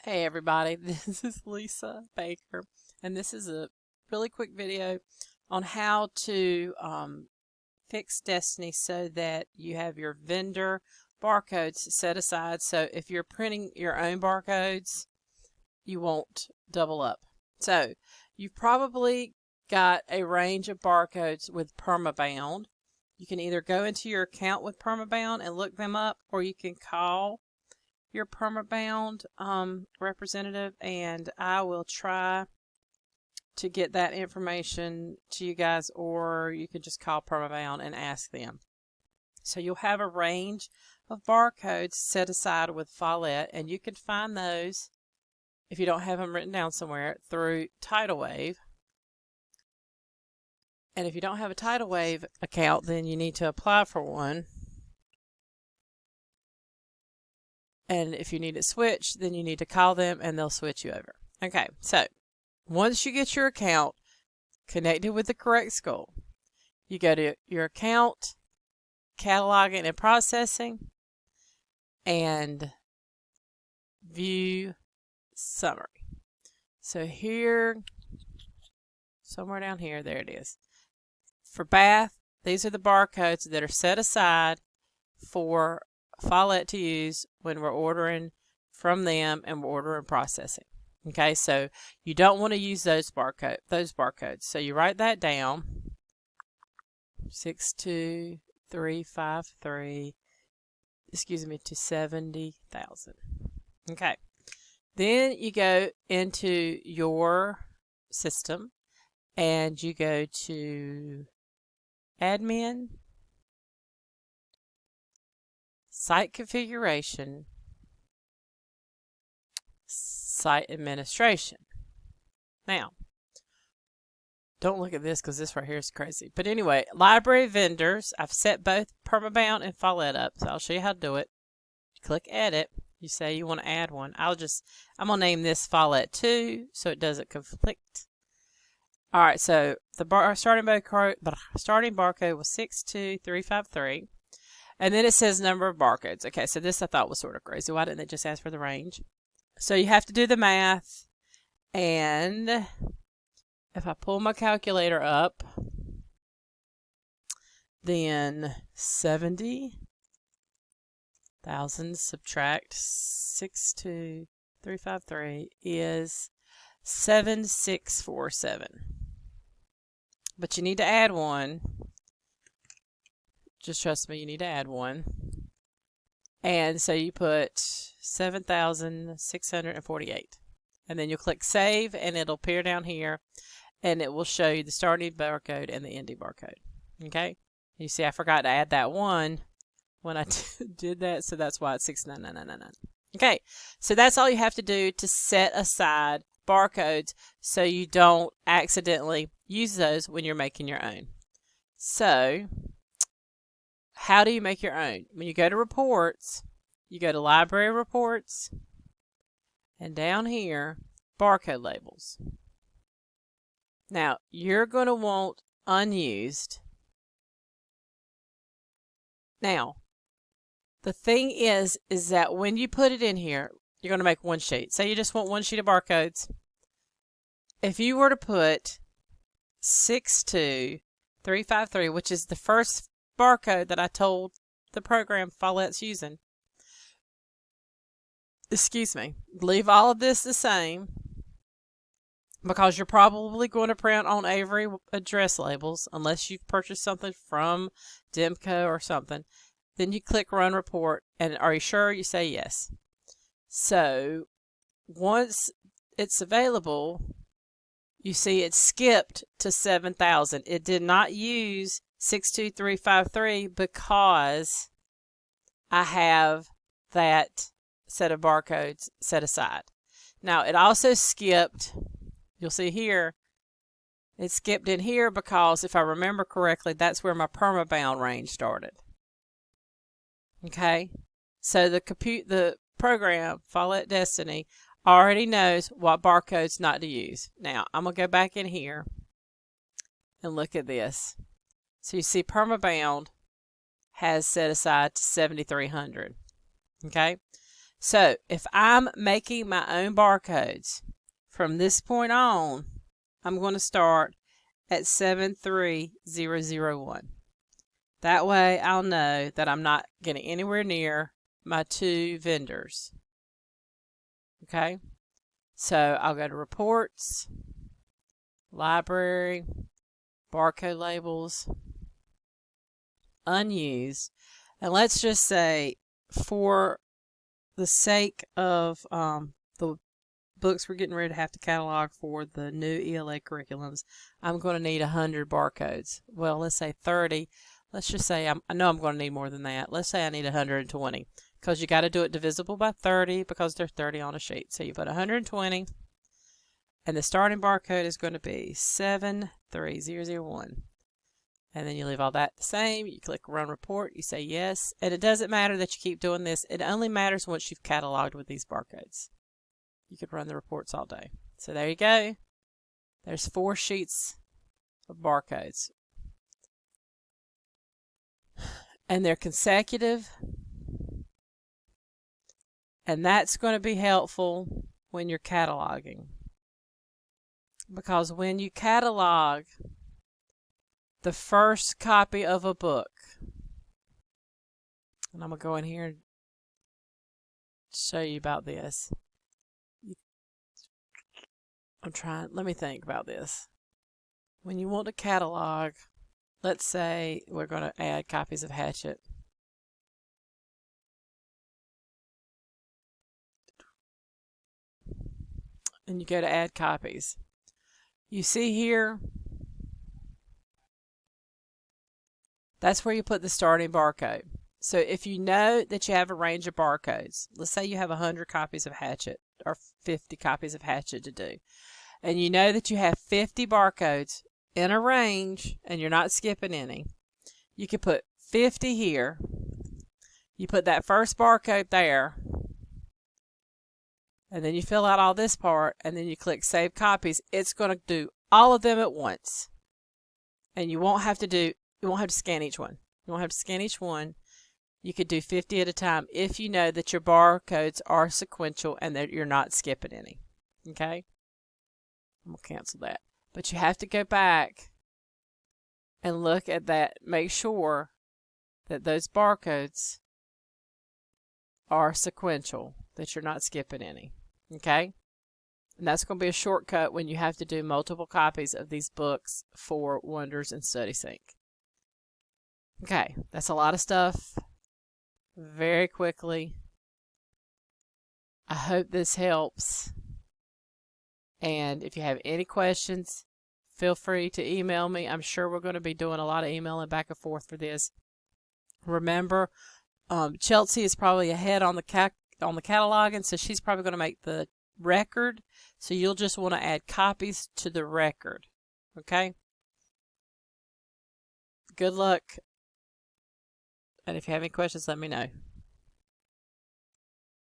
Hey everybody, this is Lisa Baker, and this is a really quick video on how to fix Destiny so that you have your vendor barcodes set aside. So if you're printing your own barcodes, you won't double up. So you've probably got a range of barcodes with permabound. You can either go into your account with permabound and look them up, or you can call your permabound representative, and I will try to get that information to you guys, or you can just call permabound and ask them. So you'll have a range of barcodes set aside with Follett, and you can find those if you don't have them written down somewhere through Tidal Wave. And if you don't have a Tidal Wave account, then you need to apply for one. And if you need it switched, then you need to call them and they'll switch you over. Okay, so once you get your account connected with the correct school, you go to your account, cataloging and processing, and view summary. So here, somewhere down here, there it is. For Bath, these are the barcodes that are set aside for Follett to use when we're ordering from them and we're ordering processing. Okay, so you don't want to use those barcodes. So you write that down. 62353, excuse me, to 70,000. Okay. Then you go into your system and you go to admin, site configuration, site administration. Now, don't look at this because this right here is crazy. But anyway, library vendors, I've set both permabound and Follett up, so I'll show you how to do it. Click edit. You say you want to add one. I'm going to name this Follett 2 so it doesn't conflict. All right, so the starting barcode was 62353. And then it says number of barcodes. Okay, so this I thought was sort of crazy. Why didn't they just ask for the range? So you have to do the math. And if I pull my calculator up, then 70,000 subtract 62353 is 7647. But you need to add one. Just trust me, you need to add one. And so you put 7,648. And then you'll click save and it'll appear down here and it will show you the starting barcode and the ending barcode. Okay? You see I forgot to add that one when I did that, so that's why it's 69999. Okay, so that's all you have to do to set aside barcodes so you don't accidentally use those when you're making your own. So how do you make your own? When you go to reports, you go to library reports, and down here, barcode labels. Now, you're going to want unused. Now, the thing is that when you put it in here, you're going to make one sheet. Say you just want one sheet of barcodes. If you were to put 62353, which is the first barcode that I told the program Follett's using, excuse me, leave all of this the same because you're probably going to print on Avery address labels unless you've purchased something from Demco or something. Then you click run report and are you sure? You say yes. So once it's available, you see it skipped to 7,000. It did not use 62353 because I have that set of barcodes set aside. Now it also skipped, you'll see here, it skipped in here because if I remember correctly, that's where my permabound range started. Okay, so the program, Follett Destiny, already knows what barcodes not to use. Now, I'm going to go back in here and look at this. So you see permabound has set aside to 7,300. Okay, So if I'm making my own barcodes, from this point on, I'm going to start at 73001. That way I'll know that I'm not getting anywhere near my 2 vendors. Okay, so I'll go to Reports, Library, Barcode Labels, Unused, and let's just say, for the sake of the books we're getting ready to have to catalog for the new ELA curriculums, I'm going to need 100 barcodes. Well, let's say 30. Let's just say I know I'm going to need more than that. Let's say I need 120, because you got to do it divisible by 30 because there's 30 on a sheet. So you put 120, and the starting barcode is going to be 73001. And then you leave all that the same. You click Run Report. You say yes. And it doesn't matter that you keep doing this. It only matters once you've cataloged with these barcodes. You could run the reports all day. So there you go. There's 4 sheets of barcodes. And they're consecutive. And that's going to be helpful when you're cataloging. Because when you catalog the first copy of a book, and I'm going to go in here and show you about this. Let me think about this. When you want to catalog, let's say we're going to add copies of Hatchet. And you go to Add Copies. You see here, that's where you put the starting barcode. So if you know that you have a range of barcodes, let's say you have 100 copies of Hatchet or 50 copies of Hatchet to do, and you know that you have 50 barcodes in a range and you're not skipping any, you can put 50 here. You put that first barcode there, and then you fill out all this part, and then you click Save Copies. It's going to do all of them at once, and you won't have to scan each one. You won't have to scan each one. You could do 50 at a time if you know that your barcodes are sequential and that you're not skipping any. Okay? I'm going to cancel that. But you have to go back and look at that. Make sure that those barcodes are sequential, that you're not skipping any. Okay? And that's going to be a shortcut when you have to do multiple copies of these books for Wonders and Study Sync. Okay, that's a lot of stuff. Very quickly. I hope this helps. And if you have any questions, feel free to email me. I'm sure we're going to be doing a lot of emailing back and forth for this. Remember, Chelsea is probably ahead on the cataloging, so she's probably going to make the record. So you'll just want to add copies to the record. Okay? Good luck. And if you have any questions, let me know.